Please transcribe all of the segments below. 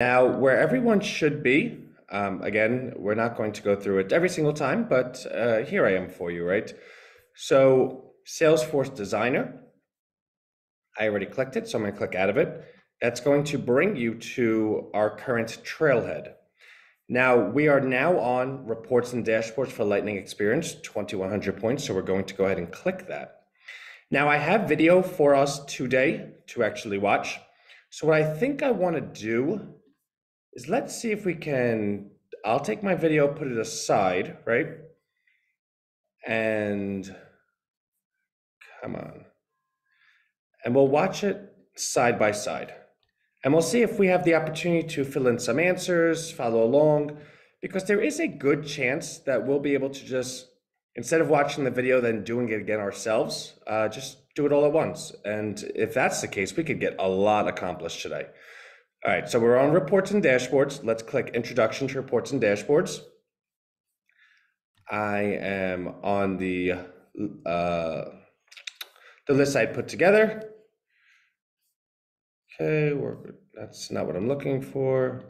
Now, where everyone should be, again, we're not going to go through it every single time, but here I am for you, right? So Salesforce Designer, I already clicked it, so I'm going to click out of it. That's going to bring you to our current trailhead. Now, we are now on Reports and Dashboards for Lightning Experience, 2100 points, so we're going to go ahead and click that. Now, I have video for us today to actually watch. So what I think I want to do is let's see if we can, I'll take my video, put it aside, right? And come on. And we'll watch it side by side. And we'll see if we have the opportunity to fill in some answers, follow along, because there is a good chance that we'll be able to just, instead of watching the video, then doing it again ourselves, just do it all at once. And if that's the case, we could get a lot accomplished today. All right, so we're on Reports and Dashboards. Let's click Introduction to Reports and Dashboards. I am on the list I put together. Okay, that's not what I'm looking for.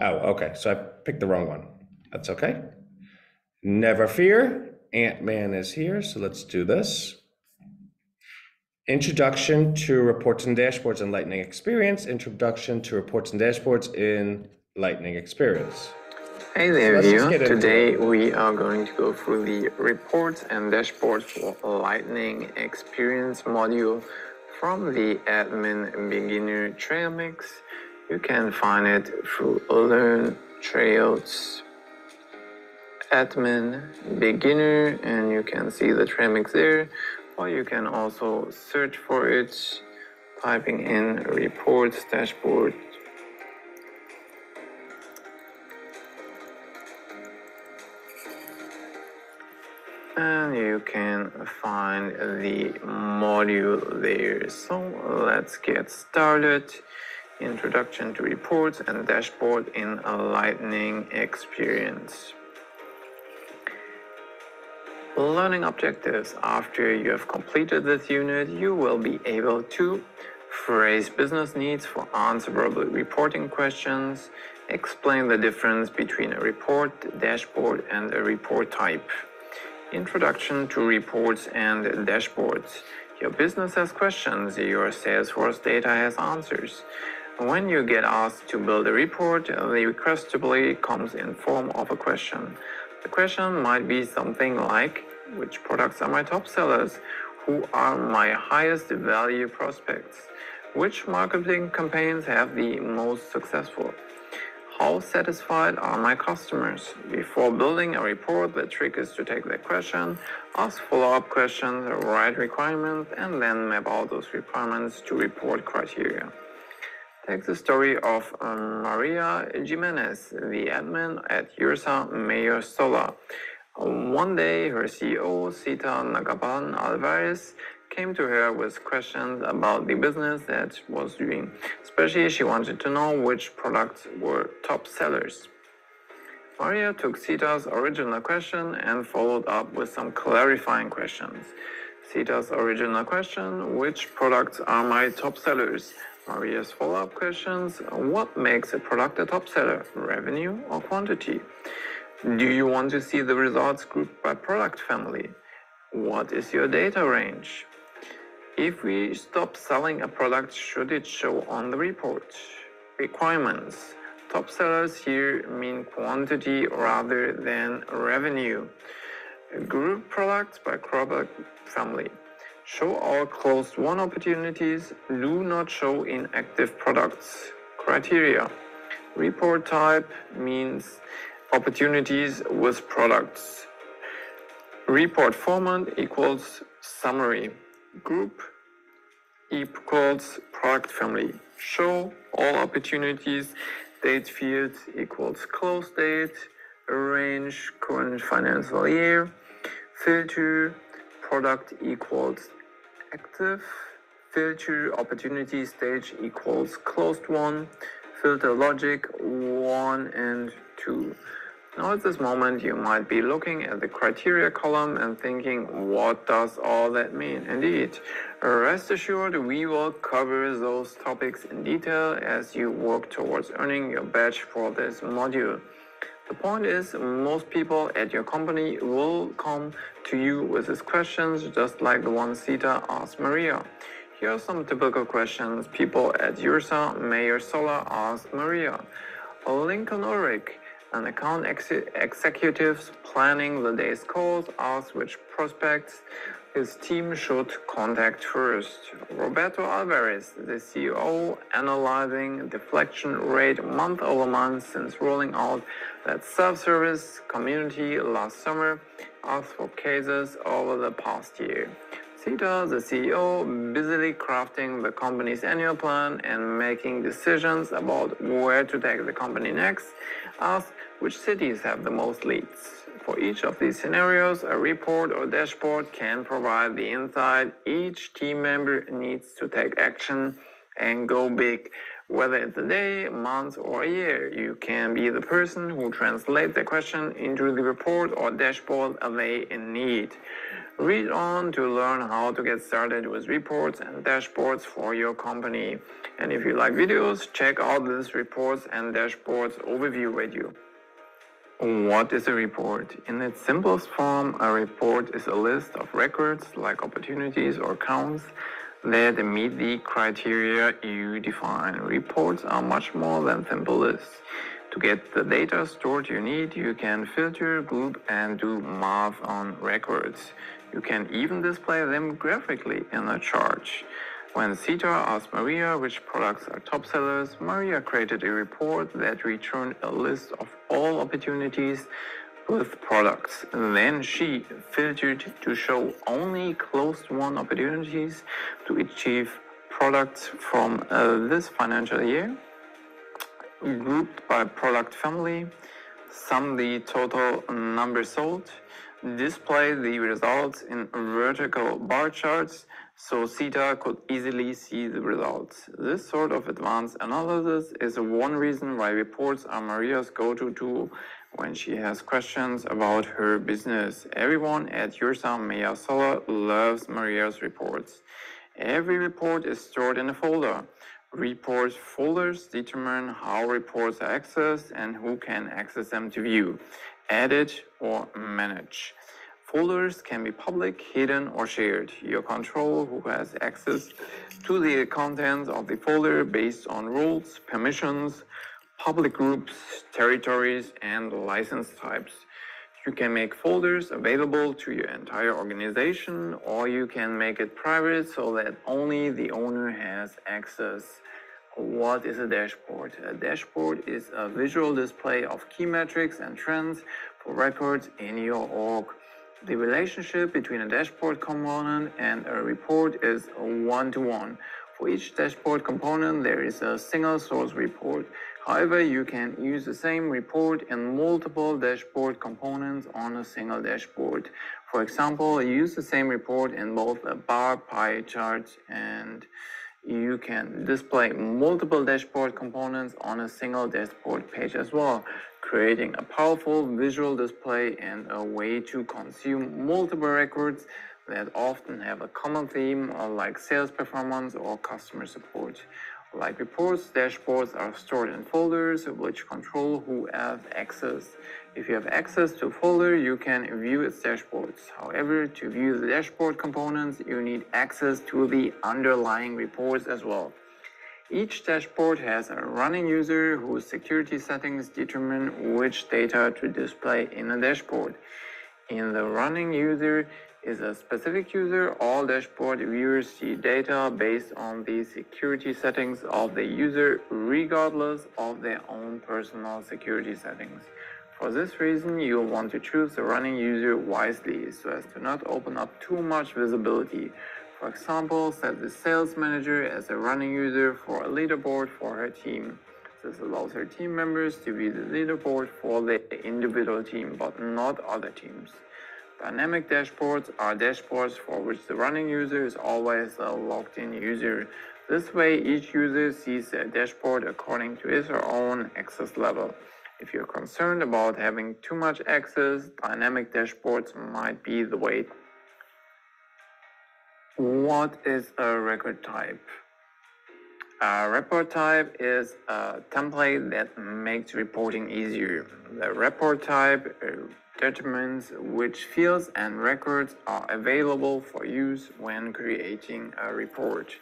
Oh, okay, so I picked the wrong one. That's okay. Never fear, Ant-Man is here, so let's do this. Introduction to Reports and Dashboards in Lightning Experience. Introduction to Reports and Dashboards in Lightning Experience. Hey there, viewer. Today we are going to go through the Reports and Dashboards for Lightning Experience module from the Admin Beginner Trail Mix. You can find it through Learn Trails Admin Beginner, and you can see the trail mix there, or you can also search for it typing in Reports Dashboard. And you can find the module there. So let's get started. Introduction to Reports and Dashboard in a Lightning Experience. Learning objectives. After you have completed this unit, you will be able to phrase business needs for answerable reporting questions, explain the difference between a report, dashboard, and a report type. Introduction to Reports and Dashboards. Your business has questions, your Salesforce data has answers. When you get asked to build a report, the request typically comes in form of a question. The question might be something like, which products are my top sellers? Who are my highest value prospects? Which marketing campaigns have the most successful? How satisfied are my customers? Before building a report, the trick is to take that question, ask follow-up questions, write requirements, and then map out those requirements to report criteria. Take the story of Maria Jimenez, the admin at Ursa Mayor Solar. One day, her CEO, Sita Nagapan Alvarez, came to her with questions about the business that was doing. Especially, she wanted to know which products were top sellers. Maria took Sita's original question and followed up with some clarifying questions. Sita's original question, which products are my top sellers? Maria's follow-up questions, what makes a product a top seller, revenue or quantity? Do you want to see the results grouped by product family? What is your data range? If we stop selling a product, should it show on the report? Requirements. Top sellers here mean quantity rather than revenue. Group products by product family. Show all closed-won opportunities. Do not show inactive products. Criteria. Report type means opportunities with products. Report format equals summary. Group equals product family. Show all opportunities. Date field equals close date. Range current financial year. Filter product equals active. Filter opportunity stage equals closed one. Filter logic 1 and 2. Now at this moment you might be looking at the criteria column and thinking, what does all that mean? Indeed, rest assured we will cover those topics in detail as you work towards earning your badge for this module. The point is, most people at your company will come to you with these questions, just like the one Sita asked Maria. Here are some typical questions people at Ursa Mayor Solar asked Maria. Lincoln Ulrich, an account executive planning the day's calls, asked which prospects his team should contact first. Roberto Alvarez, the CEO, analyzing deflection rate month over month since rolling out that self-service community last summer, asked for cases over the past year. Sita, the CEO, busily crafting the company's annual plan and making decisions about where to take the company next, asked which cities have the most leads. For each of these scenarios, a report or dashboard can provide the insight each team member needs to take action and go big. Whether it's a day, month, or a year, you can be the person who translates the question into the report or dashboard they need. Read on to learn how to get started with reports and dashboards for your company. And if you like videos, check out this reports and dashboards overview video. What is a report? In its simplest form, a report is a list of records like opportunities or counts that meet the criteria you define. Reports are much more than simple lists. To get the data stored you need, you can filter, group, and do math on records. You can even display them graphically in a chart. When Sita asked Maria which products are top sellers, Maria created a report that returned a list of all opportunities with products. Then she filtered to show only closed-won opportunities to achieve products from this financial year, grouped by product family, sum the total number sold, display the results in vertical bar charts so Sita could easily see the results. This sort of advanced analysis is one reason why reports are Maria's go-to tool when she has questions about her business. Everyone at Ursa Maya Solar loves Maria's reports. Every report is stored in a folder. Reports folders determine how reports are accessed and who can access them to view, edit, or manage. Folders can be public, hidden, or shared. You control who has access to the contents of the folder based on rules, permissions, public groups, territories, and license types. You can make folders available to your entire organization, or you can make it private so that only the owner has access. What is a dashboard? A dashboard is a visual display of key metrics and trends for records in your org. The relationship between a dashboard component and a report is one-to-one. For each dashboard component, there is a single source report. However, you can use the same report in multiple dashboard components on a single dashboard. For example, use the same report in both a bar pie chart, and you can display multiple dashboard components on a single dashboard page as well, creating a powerful visual display and a way to consume multiple records that often have a common theme like sales performance or customer support. Like reports, dashboards are stored in folders which control who has access. If you have access to a folder, you can view its dashboards. However, to view the dashboard components, you need access to the underlying reports as well. Each dashboard has a running user whose security settings determine which data to display in a dashboard. In the running user is a specific user. All dashboard viewers see data based on the security settings of the user, regardless of their own personal security settings. For this reason, you'll want to choose the running user wisely so as to not open up too much visibility. For example, set the sales manager as a running user for a leaderboard for her team. This allows her team members to view the leaderboard for their individual team, but not other teams. Dynamic dashboards are dashboards for which the running user is always a logged-in user. This way, each user sees their dashboard according to his or own access level. If you're concerned about having too much access, dynamic dashboards might be the way. What is a record type? A report type is a template that makes reporting easier. The report type determines which fields and records are available for use when creating a report.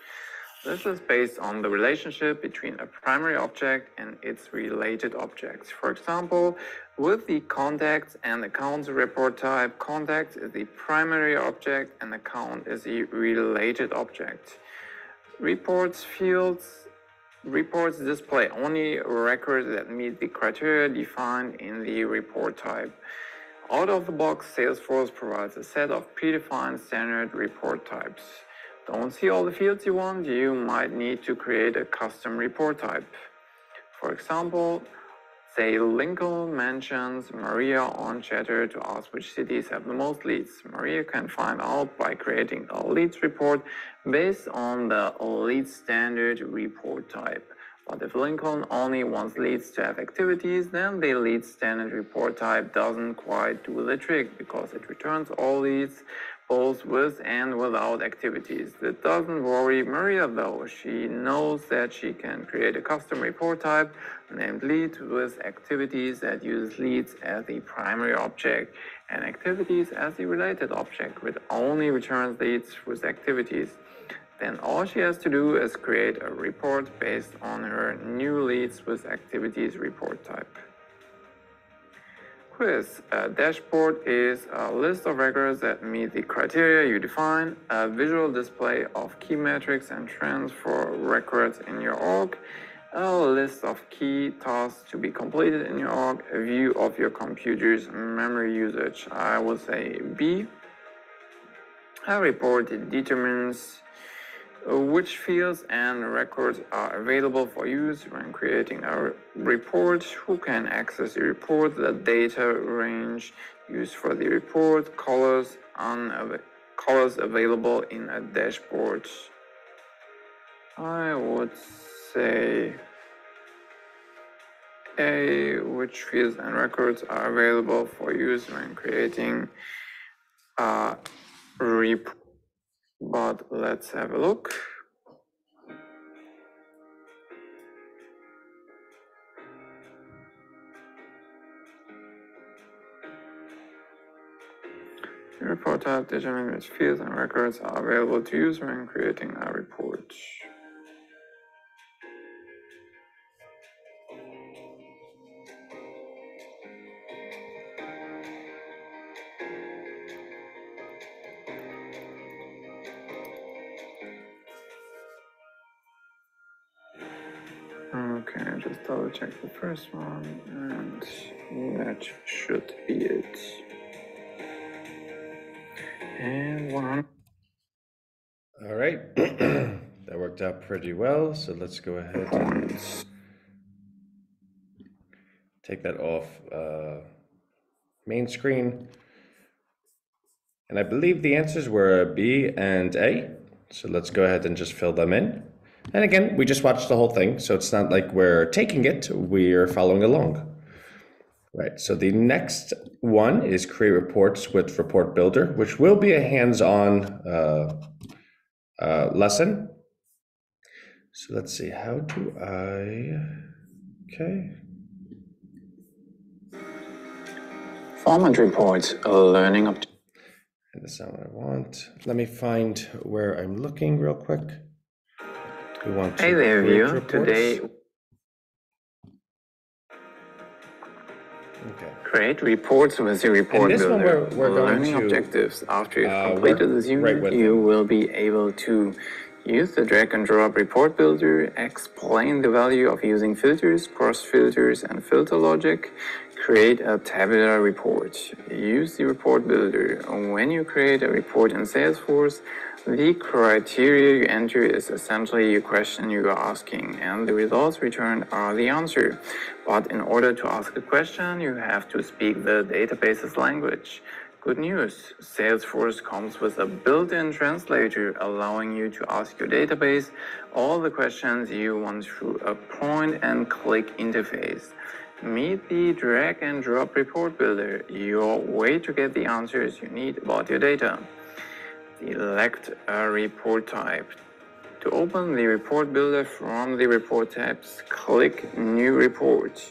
This is based on the relationship between a primary object and its related objects. For example, with the contacts and accounts report type, contacts is the primary object and account is the related object. Reports display only records that meet the criteria defined in the report type. Out of the box, SalesForce provides a set of predefined standard report types. Don't see all the fields you want? You might need to create a custom report type. For example, say Lincoln mentions Maria on Chatter to ask which cities have the most leads. Maria can find out by creating a leads report based on the leads standard report type. But if Lincoln only wants leads to have activities, then the leads standard report type doesn't quite do the trick because it returns all leads both with and without activities. That doesn't worry Maria though. She knows that she can create a custom report type named leads with activities that use leads as the primary object and activities as the related object, which only returns leads with activities. Then all she has to do is create a report based on her new leads with activities report type. Quiz. A dashboard is a list of records that meet the criteria you define, a visual display of key metrics and trends for records in your org, a list of key tasks to be completed in your org, a view of your computer's memory usage. I would say B. A report determines which fields and records are available for use when creating a report, who can access the report, the data range used for the report, colors available in a dashboard. I would say A, which fields and records are available for use when creating a report. But let's have a look. The report type determines which fields and records are available to use when creating a report. Okay, just double check the first one, and that should be it. And 100. All right, that worked out pretty well. So let's go ahead and take that off main screen. And I believe the answers were B and A. So let's go ahead and just fill them in. And again, we just watched the whole thing, so it's not like we're taking it, we're following along. Right, so the next one is create reports with Report Builder, which will be a hands-on lesson. So let's see, how do okay. Format reports, learning up. And that's not what I want. Let me find where I'm looking real quick. We want to Hey there, create view. reports. Today, okay. Create reports with the report this one builder. we're going Learning to, objectives. After you've completed this unit, with you them. will be able to use the drag and drop report builder, explain the value of using filters, cross filters, and filter logic, create a tabular report. Use the report builder. When you create a report in SalesForce, the criteria you enter is essentially your question you are asking, and the results returned are the answer. But in order to ask a question, you have to speak the database's language. Good news, SalesForce comes with a built-in translator allowing you to ask your database all the questions you want through a point-and-click interface. Meet the drag and drop report builder, your way to get the answers you need about your data. Select a report type. To open the report builder from the report tabs, click New Report.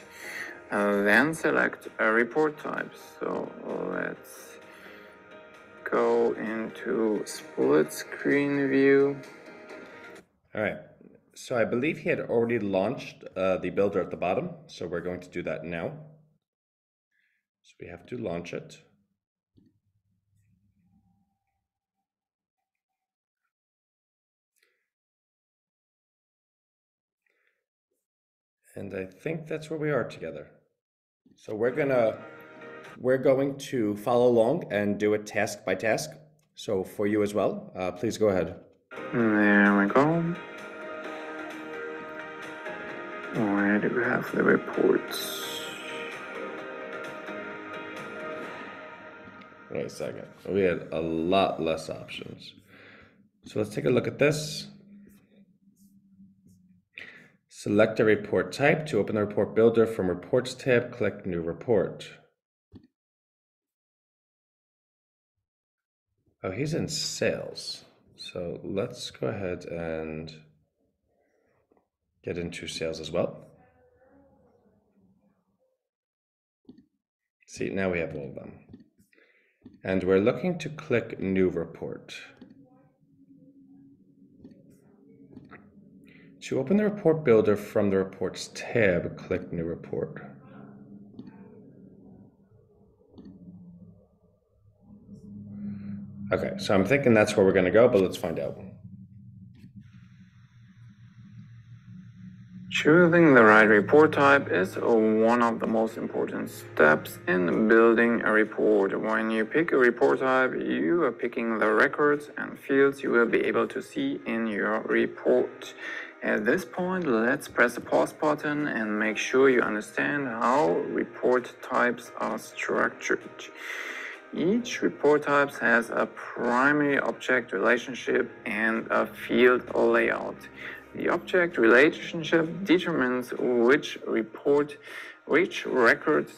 Then select a report type. So let's go into split screen view. All right. So I believe he had already launched the builder at the bottom. So we're going to do that now. So we have to launch it. And I think that's where we are together. So we're going to follow along and do it task by task. So for you as well, please go ahead. There we go. Where do we have the reports? Wait a second. We had a lot less options. So let's take a look at this. Select a report type. To open the report builder from Reports tab, click New Report. Oh, he's in sales. So let's go ahead and get into sales as well. See, now we have all of them. And we're looking to click New Report. To open the report builder from the Reports tab, click New Report. Okay, so I'm thinking that's where we're going to go, but let's find out. Choosing the right report type is one of the most important steps in building a report. When you pick a report type, you are picking the records and fields you will be able to see in your report. At this point, let's press the pause button and make sure you understand how report types are structured. Each report type has a primary object relationship and a field layout. The object relationship determines which records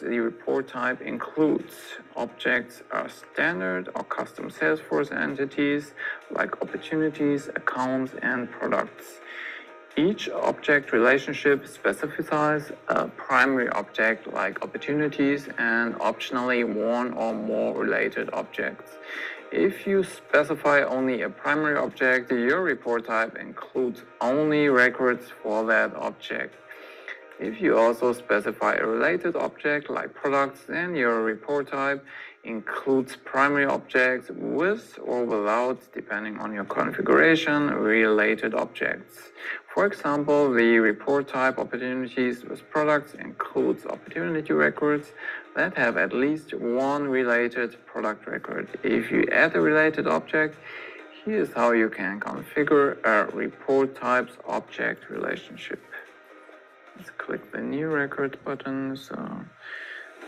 the report type includes. Objects are standard or custom SalesForce entities like opportunities, accounts, and products. Each object relationship specifies a primary object like opportunities and optionally one or more related objects. If you specify only a primary object, your report type includes only records for that object. If you also specify a related object like products, then your report type includes primary objects with or without, depending on your configuration, related objects. For example, the report type opportunities with products includes opportunity records that have at least one related product record. If you add a related object, here's how you can configure a report type's object relationship. Let's click the new record button so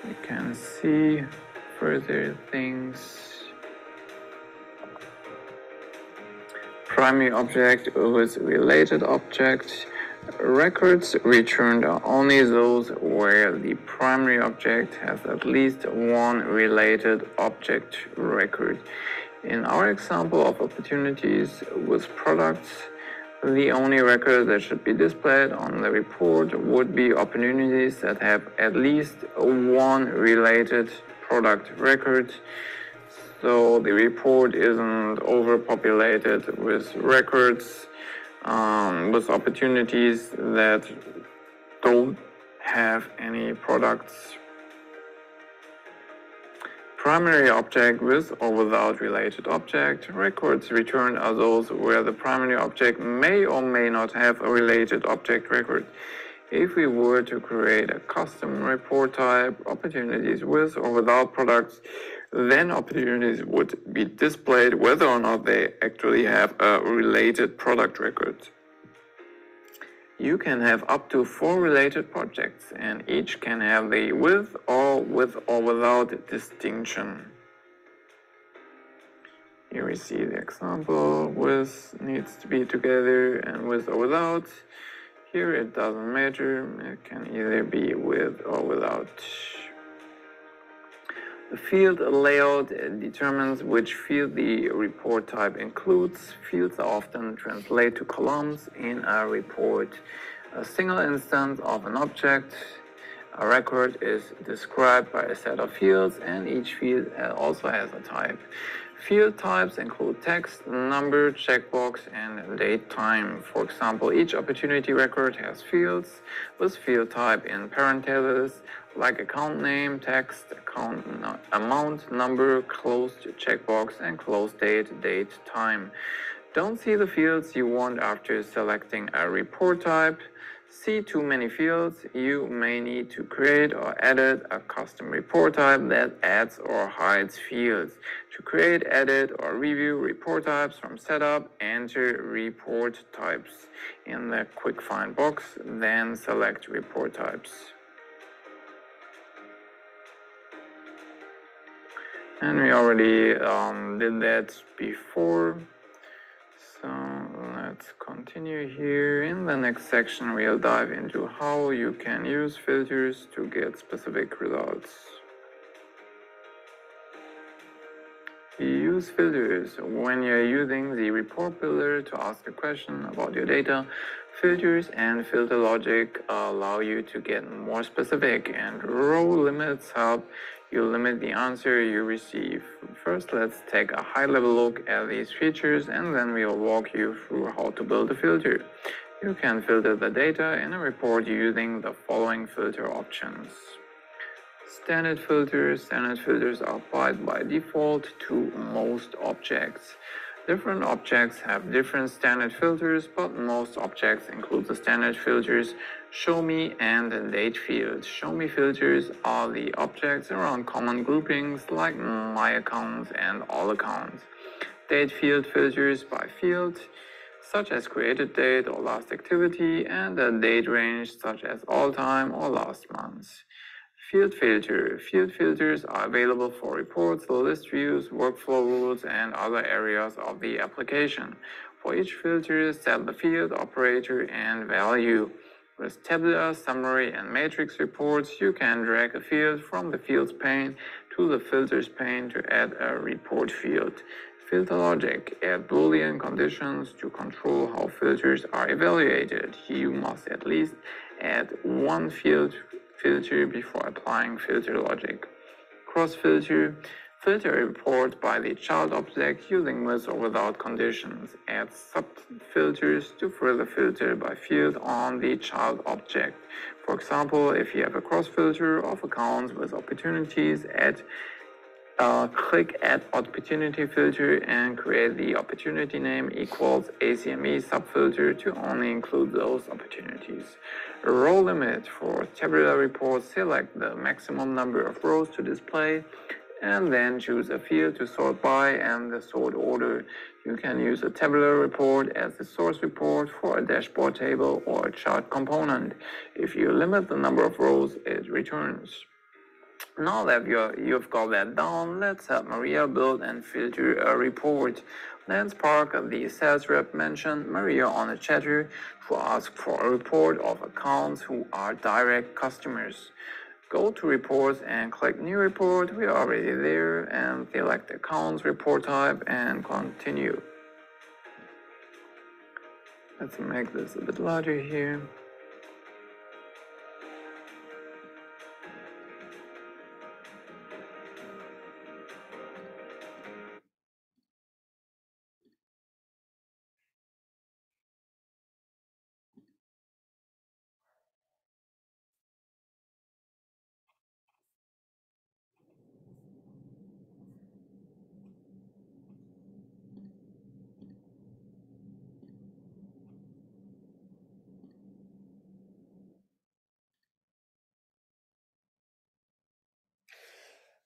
you can see further things. Primary object with related object. Records returned are only those where the primary object has at least one related object record. In our example of opportunities with products, the only record that should be displayed on the report would be opportunities that have at least one related product record, so the report isn't overpopulated with records, with opportunities that don't have any products. Primary object with or without related object. Records returned are those where the primary object may or may not have a related object record. If we were to create a custom report type, opportunities with or without products, then opportunities would be displayed whether or not they actually have a related product record. You can have up to 4 related projects, and each can have the with or without distinction. Here we see the example, with needs to be together and with or without. Here it doesn't matter, it can either be with or without. The field layout determines which field the report type includes. Fields often translate to columns in a report. A single instance of an object, a record, is described by a set of fields, and each field also has a type. Field types include text, number, checkbox, and date time. For example, each opportunity record has fields with field type in parentheses, like account name, text, account amount, number, closed checkbox, and closed date, time. Don't see the fields you want after selecting a report type. See too many fields, you may need to create or edit a custom report type that adds or hides fields. To create, edit, or review report types from setup, enter report types in the quick find box, then select report types. And we already did that before. So let's continue here. In the next section, we'll dive into how you can use filters to get specific results. Use filters. When you're using the report builder to ask a question about your data, filters and filter logic allow you to get more specific, and row limits help you limit the answer you receive. First, let's take a high-level look at these features, and then we'll walk you through how to build a filter. You can filter the data in a report using the following filter options. Standard filters. Standard filters are applied by default to most objects. Different objects have different standard filters, but most objects include the standard filters Show Me and Date fields. Show Me filters are the objects around common groupings like My Accounts and All Accounts. Date field filters by field, such as created date or last activity, and a date range such as all time or last month. Field filter. Field filters are available for reports, list views, workflow rules, and other areas of the application. For each filter, set the field, operator, and value. With tabular, summary, and matrix reports, you can drag a field from the Fields pane to the Filters pane to add a report field. Filter logic. Add Boolean conditions to control how filters are evaluated. You must at least add one field filter before applying filter logic. Cross filter. Filter a report by the child object using with or without conditions. Add sub-filters to further filter by field on the child object. For example, if you have a cross filter of accounts with opportunities, click Add Opportunity Filter and create the opportunity name equals ACME subfilter to only include those opportunities. A row limit. For tabular reports, select the maximum number of rows to display and then choose a field to sort by and the sort order. You can use a tabular report as the source report for a dashboard table or a chart component. If you limit the number of rows it returns. Now that you've got that down, let's help Maria build and filter a report. Let's park the sales rep mentioned Maria on a chatter to ask for a report of accounts who are direct customers. Go to reports and click new report. We are already there, and select accounts report type and continue. Let's make this a bit larger here.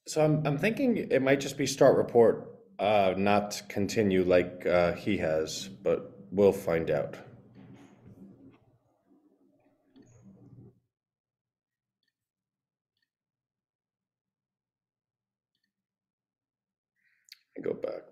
So I'm thinking it might just be start report, not continue like he has, but we'll find out. Go back.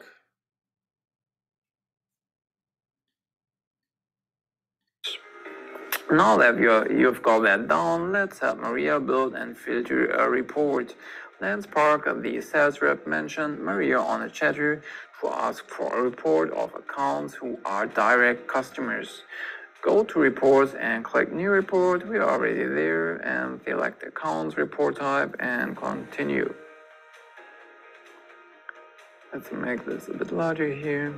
Now that you've got that down, let's help Maria build and filter a report. Let's park the sales rep mentioned Maria on a chatter to ask for a report of accounts who are direct customers. Go to reports and click new report. We are already there, and select accounts report type and continue. Let's make this a bit larger here.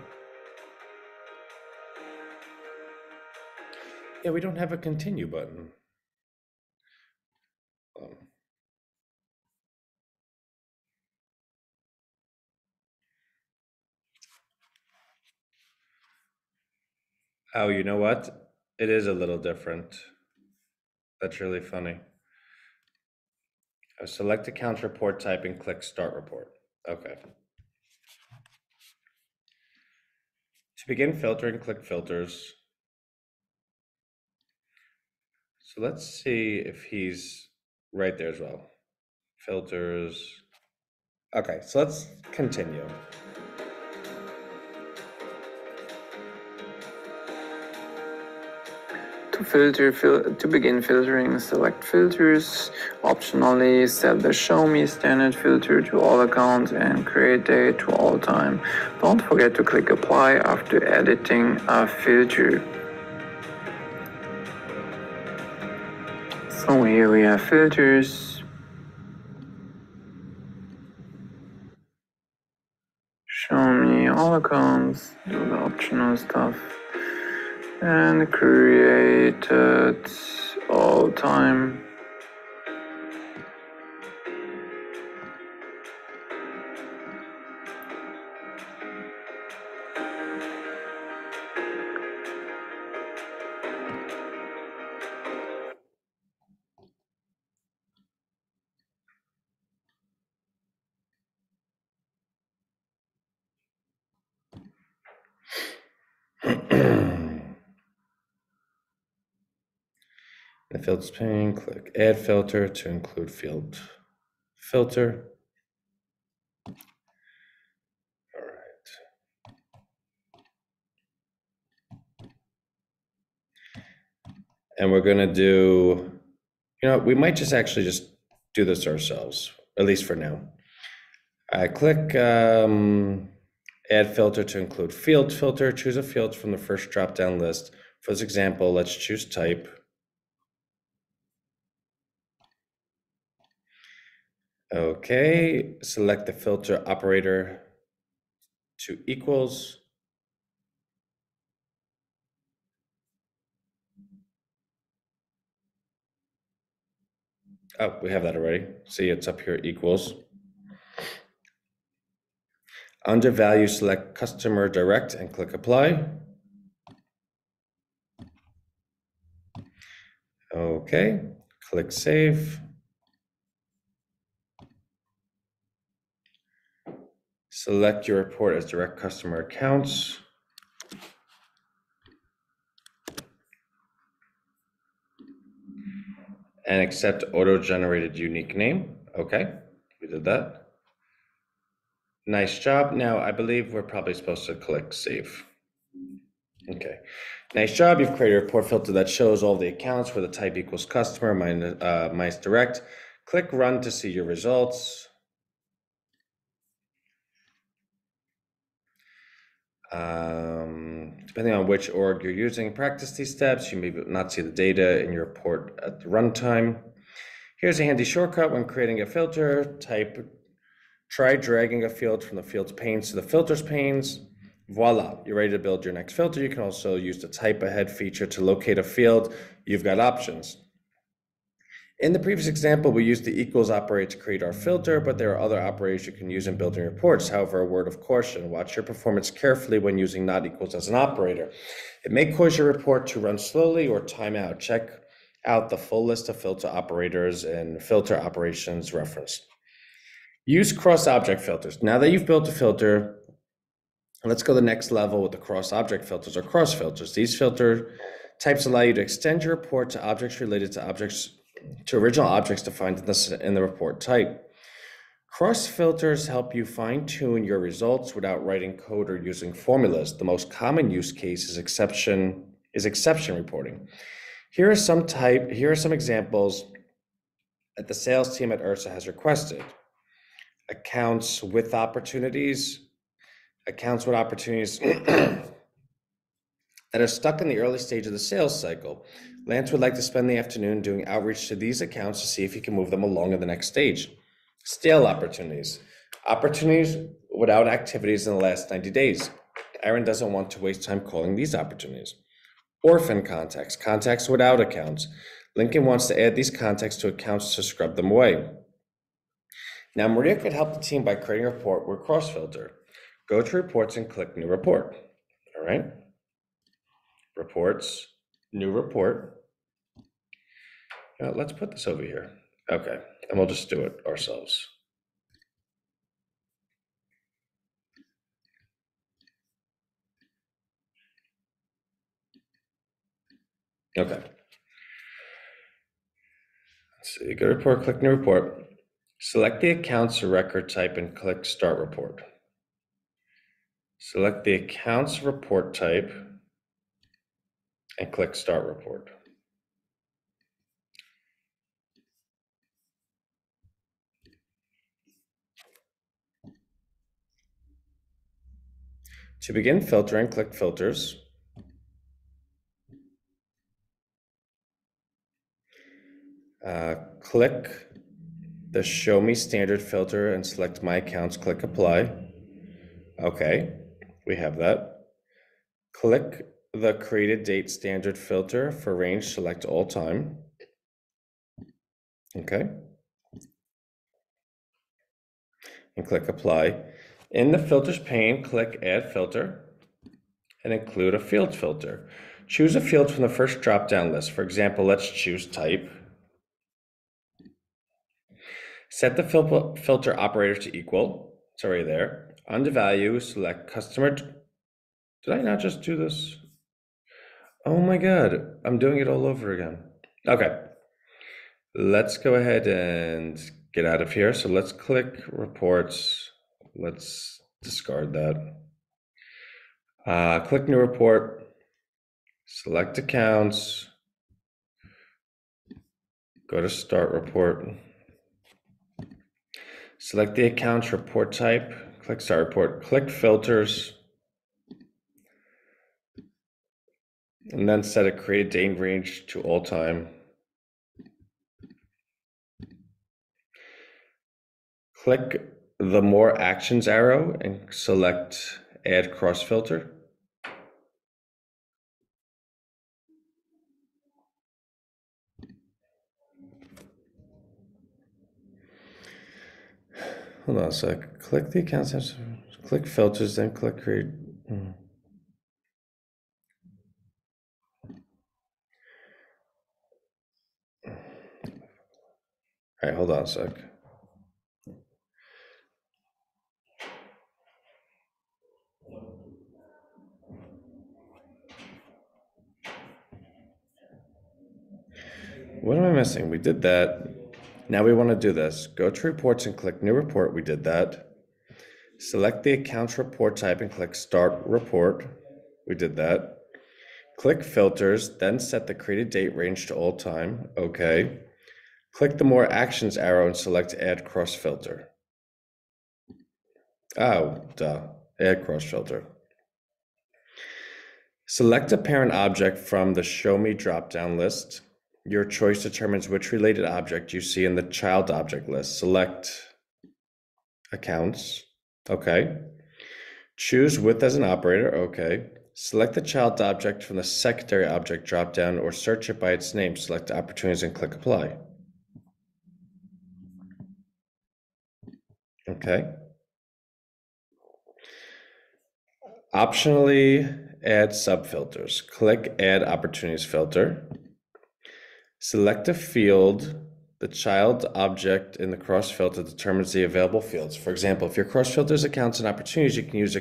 Yeah, we don't have a continue button. Oh, you know what? It is a little different. That's really funny. Select accounts report type and click start report. Okay. To begin filtering, click filters. So let's see if he's right there as well. Filters. Okay, so let's continue. To begin filtering, select filters. Optionally, set the show me standard filter to all accounts and create date to all time. Don't forget to click apply after editing a filter. So here we have filters. Show me all accounts, do the optional stuff, and created all time. The field's pane, click add filter to include field filter. All right. And we're gonna do, we might just actually just do this ourselves, at least for now. I click add filter to include field filter, choose a field from the first drop-down list. For this example, let's choose type. Okay, select the filter operator to equals. Oh, we have that already. See, it's up here, equals. Under value, select customer direct and click apply. Okay, click save. Select your report as direct customer accounts. And accept auto-generated unique name. Okay, we did that. Nice job. Now, I believe we're probably supposed to click save. Okay, nice job. You've created a report filter that shows all the accounts where the type equals customer minus direct. Click run to see your results. Depending on which org you're using, practice these steps. You may not see the data in your report at the runtime. Here's a handy shortcut when creating a filter. Try dragging a field from the field's panes to the filter's panes. Voila, you're ready to build your next filter. You can also use the type ahead feature to locate a field. You've got options. In the previous example, we used the equals operator to create our filter, but there are other operators you can use in building reports. However, a word of caution, watch your performance carefully when using not equals as an operator. It may cause your report to run slowly or time out. Check out the full list of filter operators and filter operations reference. Use cross-object filters. Now that you've built a filter, let's go to the next level with the cross-object filters or cross filters. These filter types allow you to extend your report to objects related to original objects defined in the report type. Cross filters help you fine-tune your results without writing code or using formulas. The most common use case is exception reporting. Here are some examples that the sales team at Ursa has requested. Accounts with opportunities that are stuck in the early stage of the sales cycle. Lance would like to spend the afternoon doing outreach to these accounts to see if he can move them along to the next stage. Stale opportunities without activities in the last 90 days. Aaron doesn't want to waste time calling these opportunities. Orphan contacts without accounts. Lincoln wants to add these contacts to accounts to scrub them away. Now, Maria could help the team by creating a report with cross-filter. Go to reports and click new report. All right. Reports, new report. Let's put this over here. Okay, and we'll just do it ourselves. Okay. Let's see, go to report, click new report. Select the accounts record type and click start report. Select the accounts report type and click start report. To begin filtering, click filters. Click the show me standard filter and select my accounts, click apply. Okay, we have that. Click the created date standard filter for range, select all time. Okay. And click apply. In the filters pane, click add filter and include a field filter. Choose a field from the first drop-down list. For example, let's choose type. Set the filter operator to equal. It's already there. Under value, select customer. Did I not just do this? Oh my God, I'm doing it all over again. Okay, let's go ahead and get out of here. So let's click reports. Let's discard that. Click new report, select accounts, go to start report. Select the accounts report type, click start report, click filters, and then set a create date range to all time. Click the more actions arrow and select add cross filter. Hold on a sec. Click the accounts, click filters, then click create. All right, hold on a sec. What am I missing? We did that. Now we want to do this. Go to reports and click new report. We did that. Select the accounts report type and click start report. We did that. Click filters, then set the created date range to all time. Okay. Click the more actions arrow and select add cross filter. Oh, duh. Add cross filter. Select a parent object from the show me drop-down list. Your choice determines which related object you see in the child object list. Select accounts. Okay. Choose with as an operator. Okay. Select the child object from the secondary object dropdown or search it by its name. Select opportunities and click apply. Okay. Optionally add subfilters. Click add opportunities filter. Select a field. The child object in the cross filter determines the available fields. For example, if your cross filters accounts and opportunities, you can use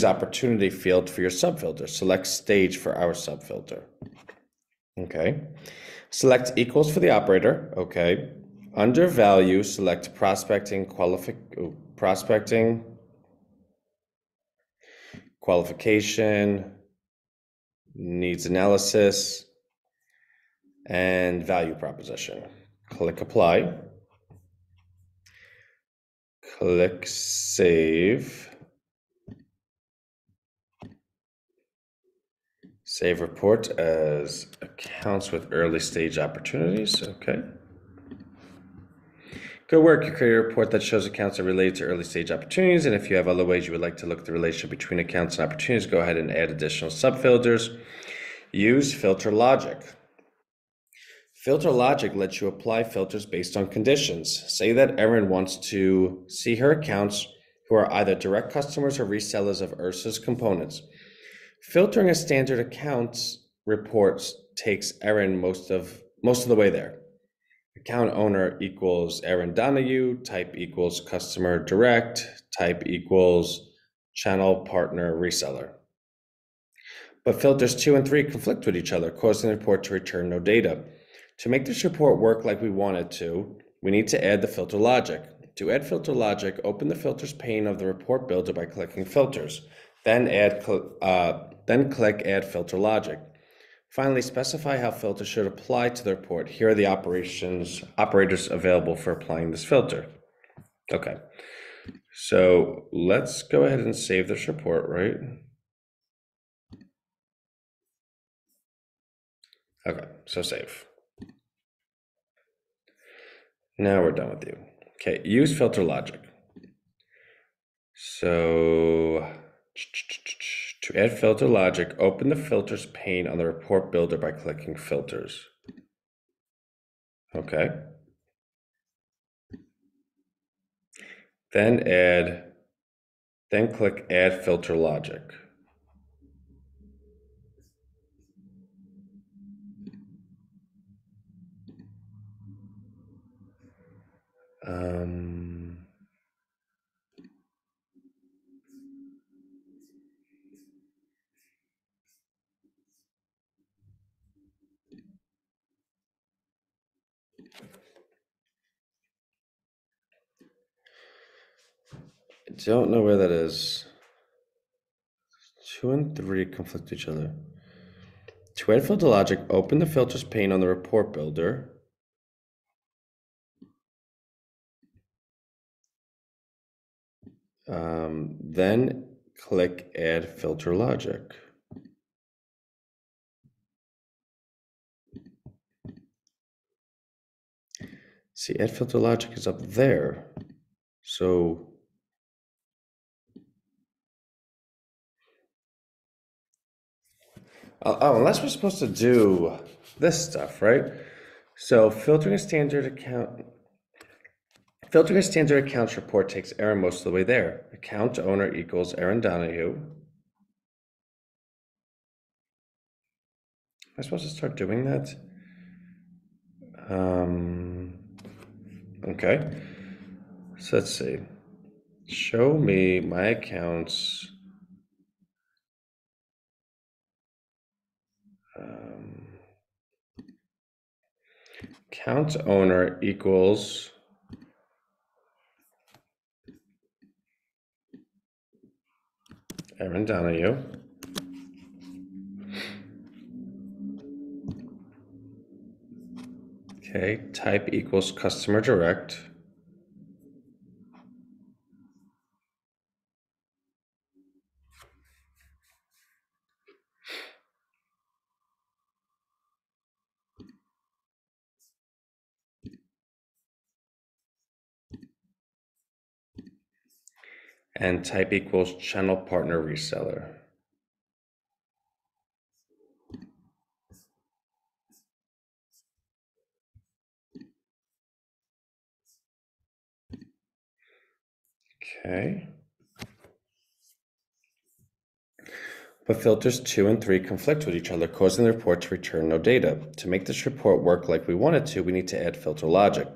opportunity field for your subfilter. Select stage for our subfilter. Okay. Select equals for the operator. Okay. Under value, select prospecting, qualification, needs analysis, and value proposition. Click apply. Click save. Save report as accounts with early stage opportunities. Okay. Good work. You create a report that shows accounts that relate to early stage opportunities. And if you have other ways you would like to look at the relationship between accounts and opportunities, go ahead and add additional subfilters. Use filter logic. Filter logic lets you apply filters based on conditions. Say that Erin wants to see her accounts who are either direct customers or resellers of Ursa's components. Filtering a standard accounts reports takes Erin most of the way there. Account owner equals Erin Donahue, type equals customer direct, type equals channel partner reseller. But filters 2 and 3 conflict with each other, causing the report to return no data. To make this report work like we want it to, we need to add the filter logic. To add filter logic, open the filters pane of the report builder by clicking filters. Then click add filter logic. Finally, specify how filters should apply to the report. Here are the operators available for applying this filter. Okay, so let's go ahead and save this report, right? Okay, so save. Now we're done with you. Okay, use filter logic. So to add filter logic, open the filters pane on the report builder by clicking filters. Okay. Then click add filter logic. I don't know where that is. 2 and 3 conflict with each other. To add filter logic, open the filters pane on the report builder. Then click add filter logic. See, add filter logic is up there. So unless we're supposed to do this stuff, right? So filtering a standard accounts report takes Erin most of the way there. Account owner equals Erin Donahue. Am I supposed to start doing that? Okay. So let's see. Show me my accounts. Account owner equals Erin Donahue. Okay, type equals customer direct. And type equals channel partner reseller. Okay. But filters 2 and 3 conflict with each other, causing the report to return no data. To make this report work like we want it to, we need to add filter logic.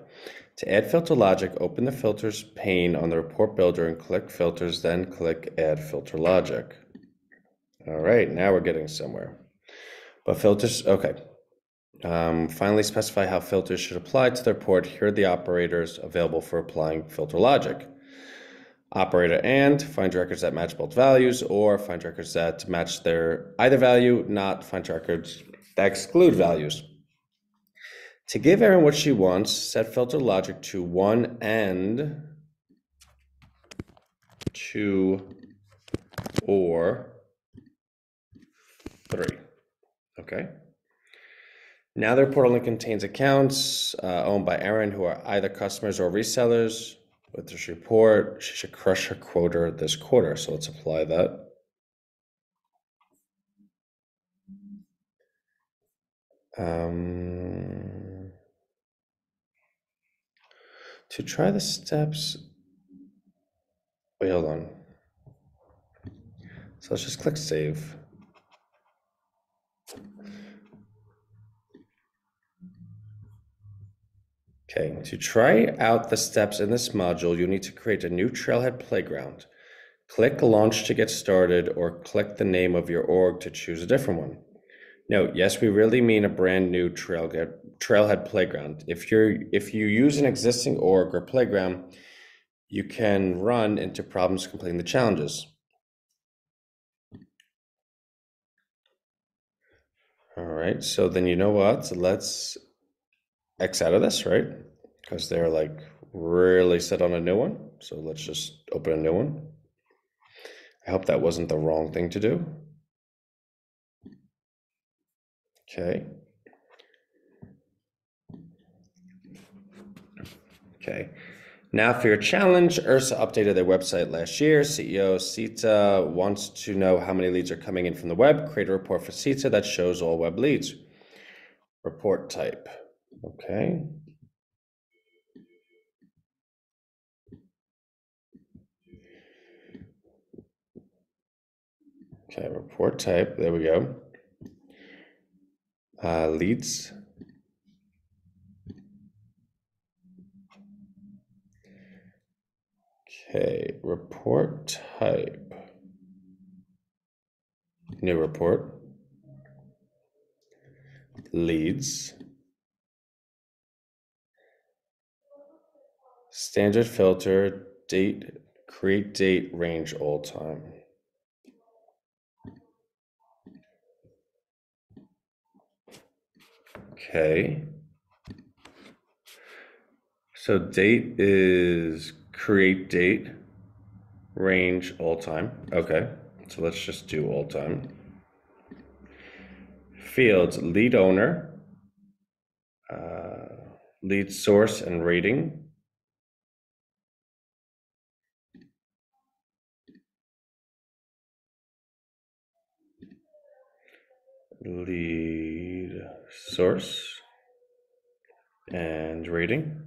To add filter logic, open the filters pane on the report builder and click filters, then click add filter logic. All right, now we're getting somewhere. But filters, okay. Finally, specify how filters should apply to the report. Here are the operators available for applying filter logic. Operator and find records that match both values, or find records that match their either value, not find records that exclude values. To give Erin what she wants, set filter logic to 1 and 2 or 3. Okay. Now the report only contains accounts owned by Erin who are either customers or resellers. With this report, she should crush her quota this quarter. So let's apply that. To try the steps, wait, hold on. So let's just click save. Okay, to try out the steps in this module, you need to create a new Trailhead playground. Click Launch to get started, or click the name of your org to choose a different one. Note, yes, we really mean a brand new Trailhead playground. If you use an existing org or playground, you can run into problems completing the challenges. All right, so then you know what? So let's X out of this, right? Because they're like really set on a new one. So let's just open a new one. I hope that wasn't the wrong thing to do. Okay. Okay. Now for your challenge, Ursa updated their website last year. CEO Sita wants to know how many leads are coming in from the web. Create a report for Sita that shows all web leads. Report type. Okay. Okay, report type. There we go. Leads. Okay, report type. New report. Leads. Standard filter, date, create date, range, all time. Okay. So date is create date, range, all time. Okay. So let's just do all time. Fields, lead owner, lead source and rating. Lead source and rating.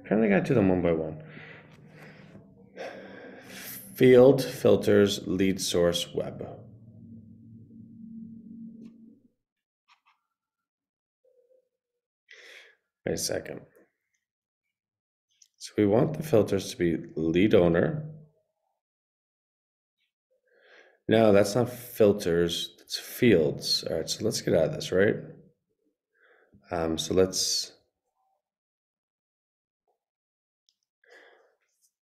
Apparently I gotta do them one by one. Field, filters, lead source, web. Wait a second. So we want the filters to be lead owner. No, that's not filters, it's fields. All right, so let's get out of this, right? So let's,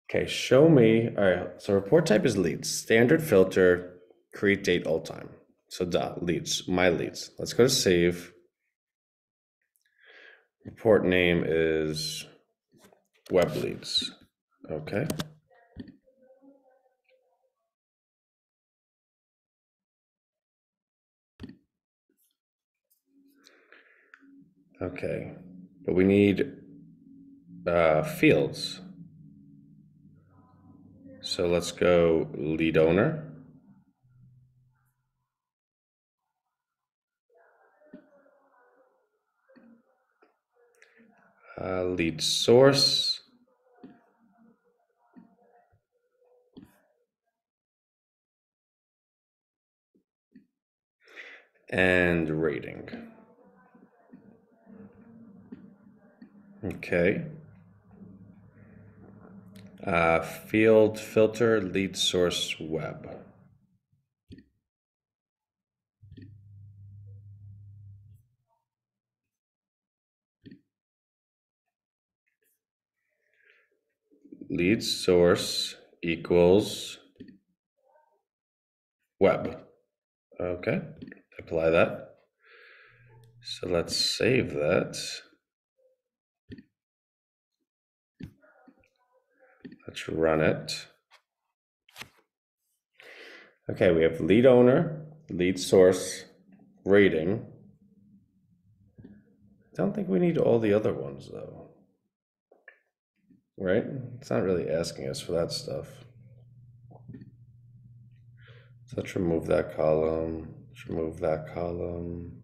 okay, show me, all right, so report type is leads, standard filter, create date, all time. So leads, my leads. Let's go to save. Report name is web leads, okay. Okay, but we need fields. So let's go lead owner. Lead source. And rating. Okay. Field filter, lead source, web. Lead source equals web. Okay, apply that. So let's save that. Let's run it. Okay, we have lead owner, lead source, rating. I don't think we need all the other ones though, right? It's not really asking us for that stuff. So let's remove that column. Let's remove that column.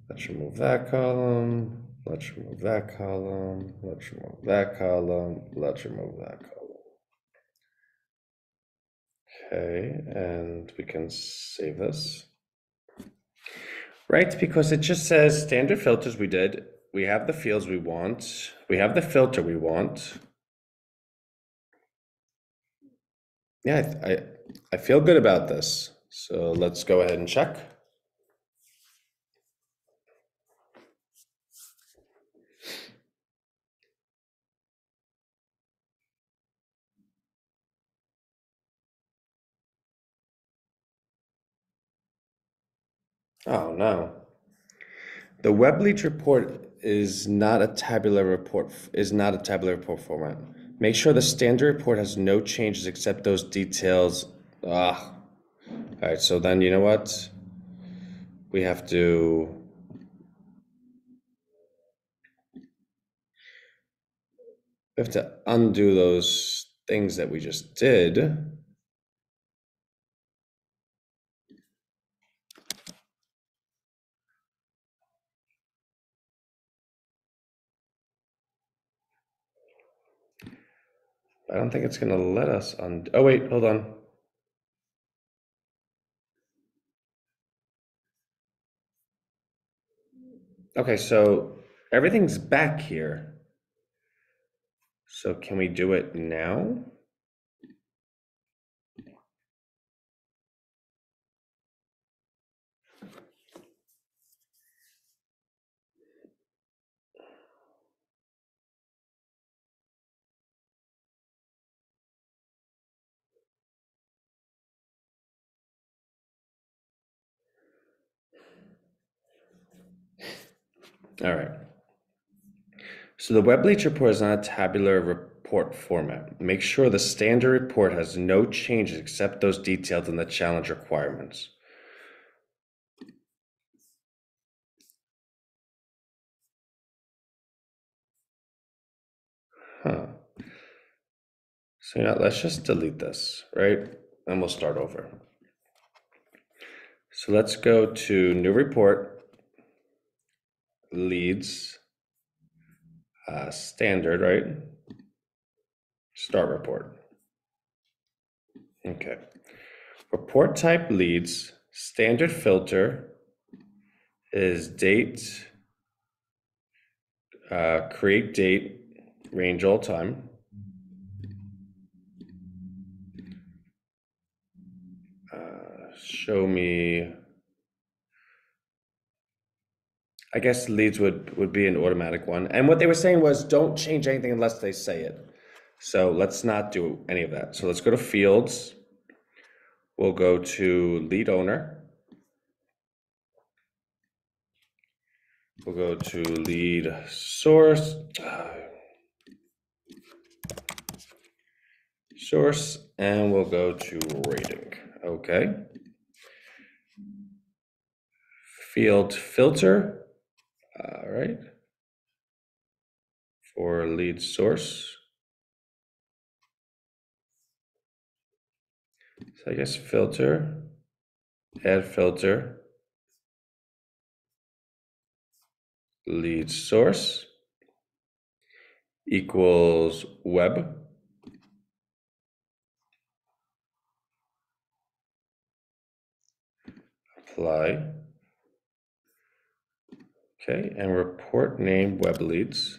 Let's remove that column. Let's remove that column. Let's remove that column. Let's remove that column. Okay, and we can save this. Right, because it just says standard filters we did. We have the fields we want. We have the filter we want. Yeah, I feel good about this. So let's go ahead and check. Oh no. The web lead report is not a tabular report format. Make sure the standard report has no changes except those details. All right, so then you know what? We have to undo those things that we just did. I don't think it's gonna let us undo. Oh wait, hold on. Okay, so everything's back here. So can we do it now? All right. So the web lead report is not a tabular report format. Make sure the standard report has no changes except those detailed in the challenge requirements. Huh. So yeah, let's just delete this, right? And we'll start over. So let's go to new report, leads, standard, right? Start report. Okay. Report type leads, standard filter is date, create date, range all time. Show me, I guess leads would be an automatic one. And what they were saying was don't change anything unless they say it. So let's not do any of that. So let's go to fields. We'll go to lead owner. We'll go to lead source. Source, and we'll go to rating. Okay. Field filter. All right. For lead source. So I guess filter, add filter, lead source equals web. Apply. Okay, and report name web leads.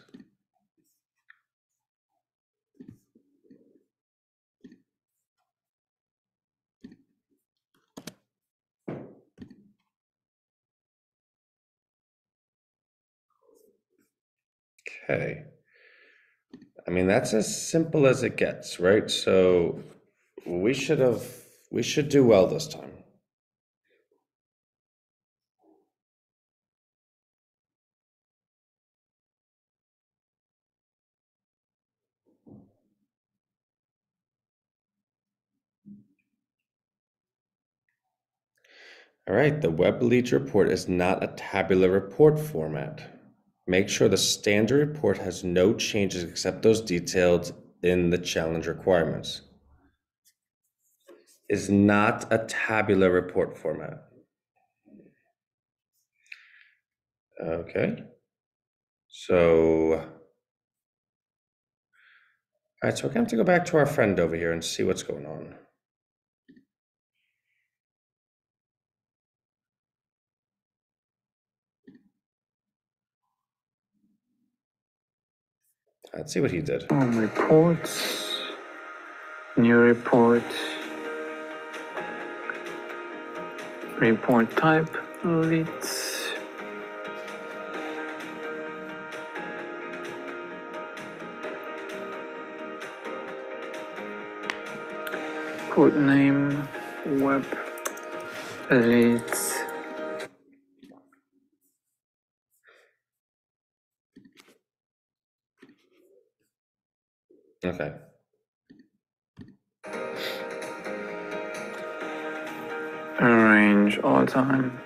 Okay. I mean, that's as simple as it gets, right? So we should do well this time. All right, the web leads report is not a tabular report format. Make sure the standard report has no changes except those detailed in the challenge requirements. Is not a tabular report format. Okay. So, all right, so we're going to have to go back to our friend over here and see what's going on. Let's see what he did. Reports, new report, report type, leads. Report name, web leads. Okay. Arrange all time.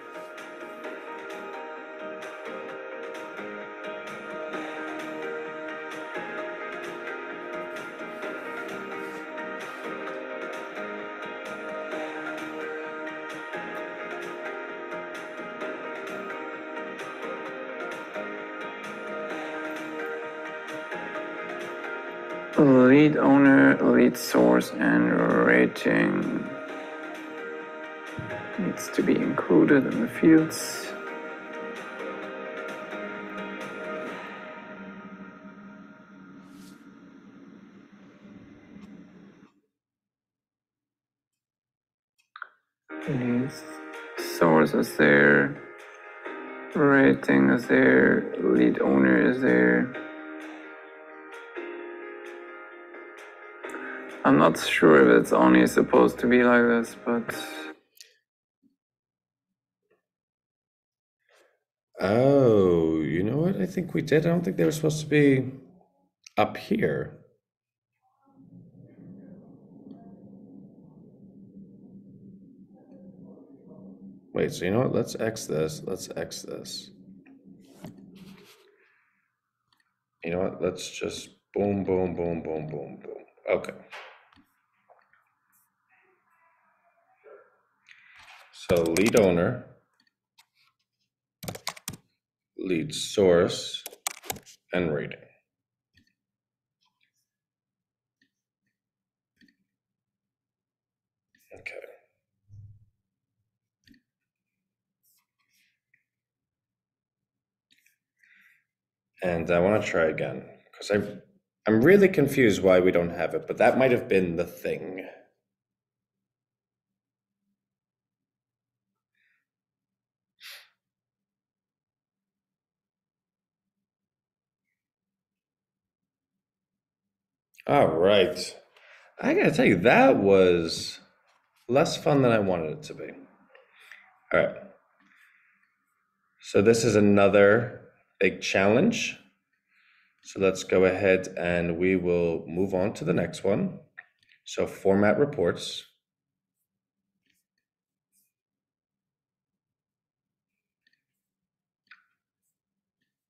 Lead owner, lead source, and rating needs to be included in the fields. Lead source is there, rating is there, lead owner is there. I'm not sure if it's only supposed to be like this, but Oh, you know what? I think we did. I don't think they were supposed to be up here. Wait, so you know what? Let's X this. Let's X this. You know what? Let's just boom, boom, boom, boom, boom, boom. Okay. So lead owner, lead source, and rating. Okay. And I want to try again because I'm really confused why we don't have it, but that might have been the thing. All right. I gotta tell you, that was less fun than I wanted it to be. All right. So this is another big challenge. So let's go ahead and we will move on to the next one. So format reports.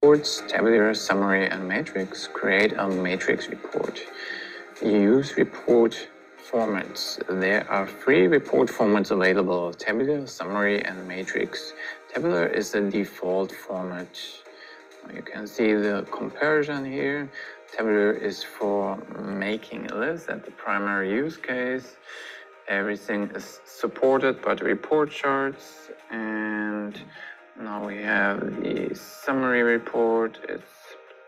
reports, tabular, summary, and matrix. Create a matrix report. Use report formats. There are 3 report formats available: tabular, summary, and matrix. Tabular is the default format. You can see the comparison here. Tabular is for making a list at the primary use case. Everything is supported by the report charts, and now we have the summary report. Its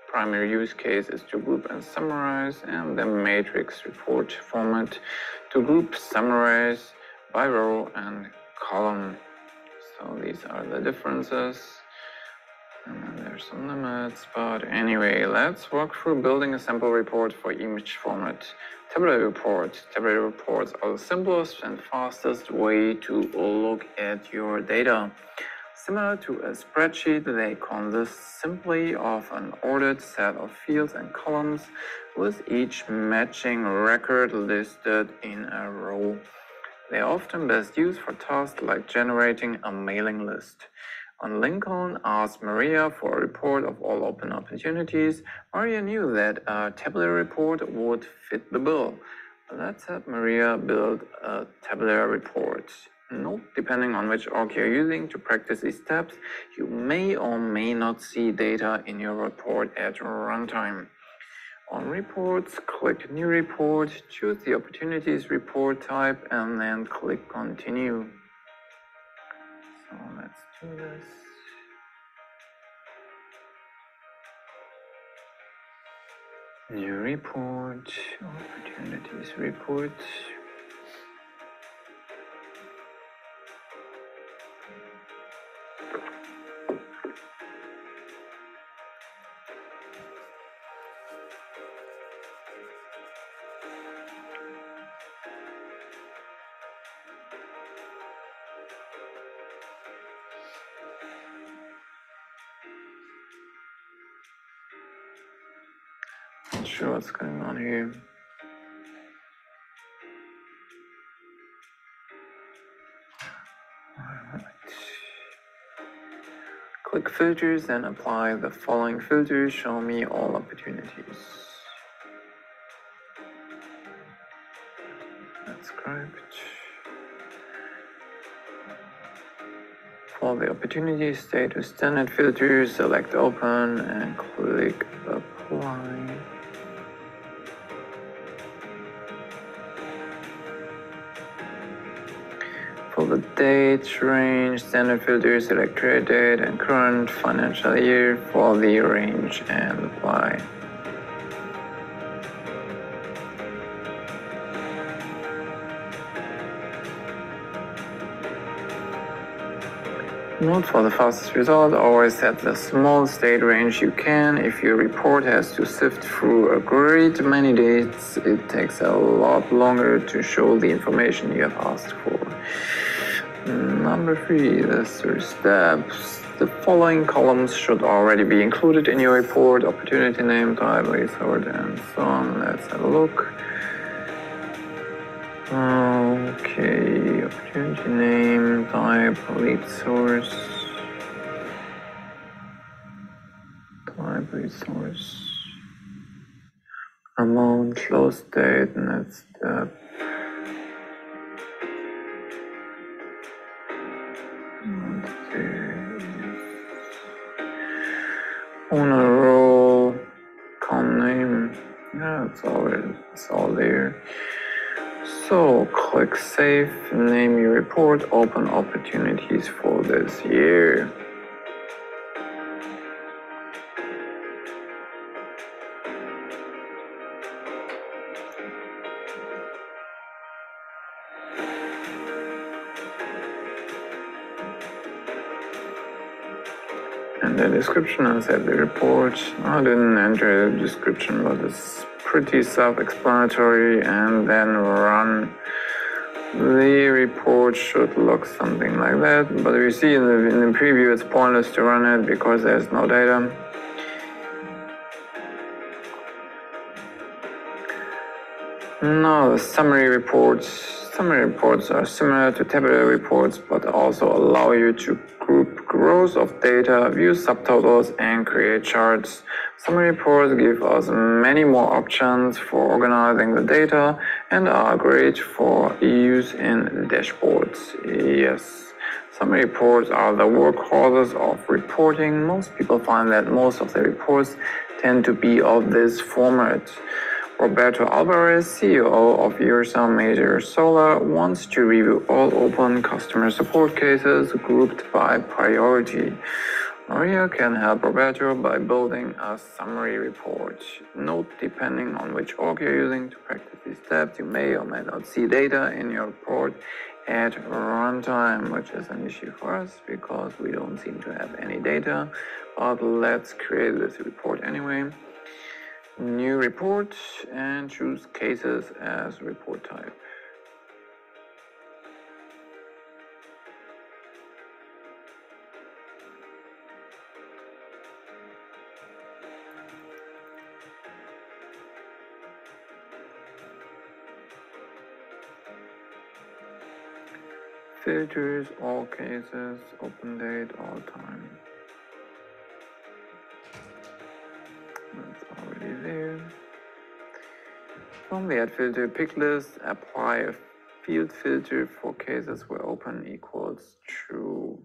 primary use case is to group and summarize, and the matrix report format to group, summarize by row and column. So these are the differences. And then there's some limits, but anyway, let's walk through building a sample report for image format. Tabular reports. Tabular reports are the simplest and fastest way to look at your data. Similar to a spreadsheet, they consist simply of an ordered set of fields and columns, with each matching record listed in a row. They are often best used for tasks like generating a mailing list. When Lincoln asked Maria for a report of all open opportunities, Maria knew that a tabular report would fit the bill. Let's have Maria build a tabular report. Note, depending on which org you're using to practice these steps, you may or may not see data in your report at runtime. On Reports, click New Report, choose the Opportunities report type, and then click Continue. So let's do this. New Report, Opportunities report. Not sure what's going on here. Alright. Click Filters and apply the following filters. Show me all opportunities. That's correct. For the opportunity, stay to standard filters, select Open and click Apply. For the date range, standard filters, select create date and current financial year for the range and apply. Note for the fastest result, always set the smallest date range you can. If your report has to sift through a great many dates, it takes a lot longer to show the information you have asked for. Number 3, the 3 steps. The following columns should already be included in your report: opportunity name, type, resort, and so on. Let's have a look. Okay, opportunity name, type, lead source, type, lead source, amount, close date, next step. Owner role, com name, yeah, it's all there. So click Save, name your report, open opportunities for this year. And the description, and save the report. I didn't enter the description, but it's pretty self-explanatory. And then run. The report should look something like that, but you see in the preview it's pointless to run it because there's no data. Now the summary reports. Summary reports are similar to tabular reports, but also allow you to group rows of data, view subtotals, and create charts. Summary reports give us many more options for organizing the data and are great for use in dashboards. Yes, summary reports are the workhorses of reporting. Most people find that most of the reports tend to be of this format. Roberto Alvarez, CEO of Ursa Major Solar, wants to review all open customer support cases grouped by priority. Maria can help Roberto by building a summary report. Note, depending on which org you're using to practice these steps, you may or may not see data in your report at runtime, which is an issue for us because we don't seem to have any data. But let's create this report anyway. New report and choose cases as report type. Filters, all cases, open date, all time. That's already there. From the add filter pick list, apply a field filter for cases where open equals true.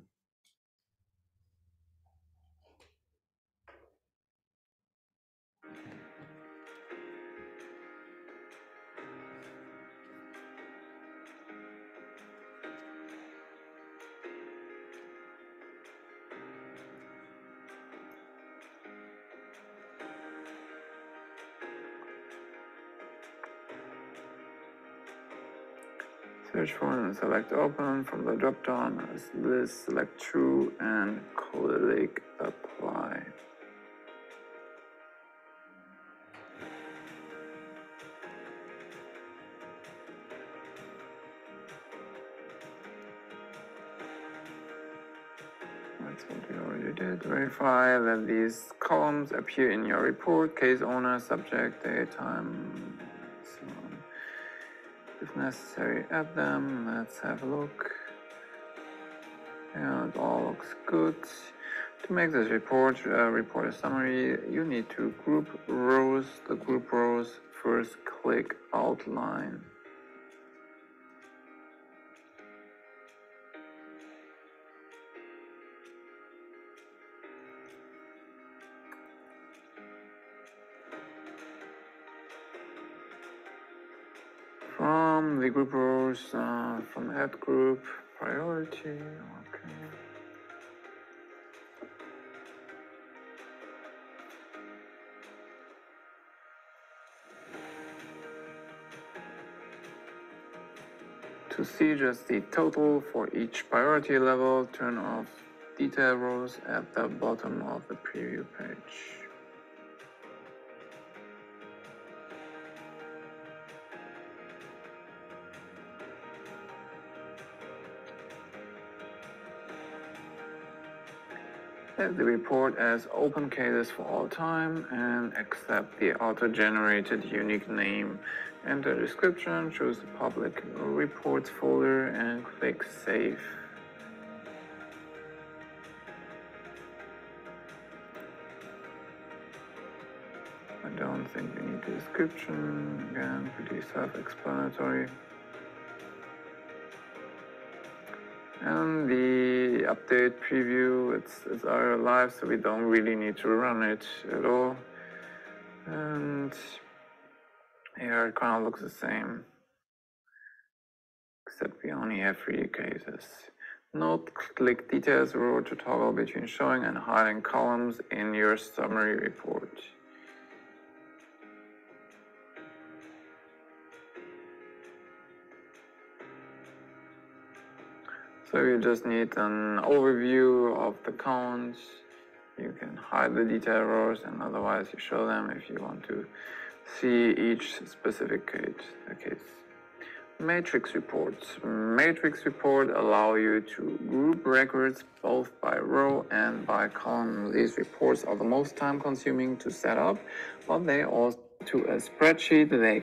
Search for and select open. From the drop-down list, select true and click apply. That's what we already did. Verify that these columns appear in your report: case owner, subject, date, time, so on. If necessary, add them. Let's have a look. Yeah, it all looks good. To make this report a summary, you need to group rows. The group rows, first click outline. From the group rows, from add group, priority, okay. To see just the total for each priority level, turn off detail rows at the bottom of the preview page. Set the report as open cases for all time and accept the auto-generated unique name. Enter description, choose the public reports folder and click save. I don't think we need the description. Again, pretty self-explanatory. And the update preview, it's already live, so we don't really need to run it at all. And here it kind of looks the same, except we only have 3 cases. Note, click details row to toggle between showing and hiding columns in your summary report. So you just need an overview of the counts. You can hide the detail rows, and otherwise you show them if you want to see each specific case. Matrix reports. Matrix reports allow you to group records both by row and by column. These reports are the most time consuming to set up, but they also to a spreadsheet they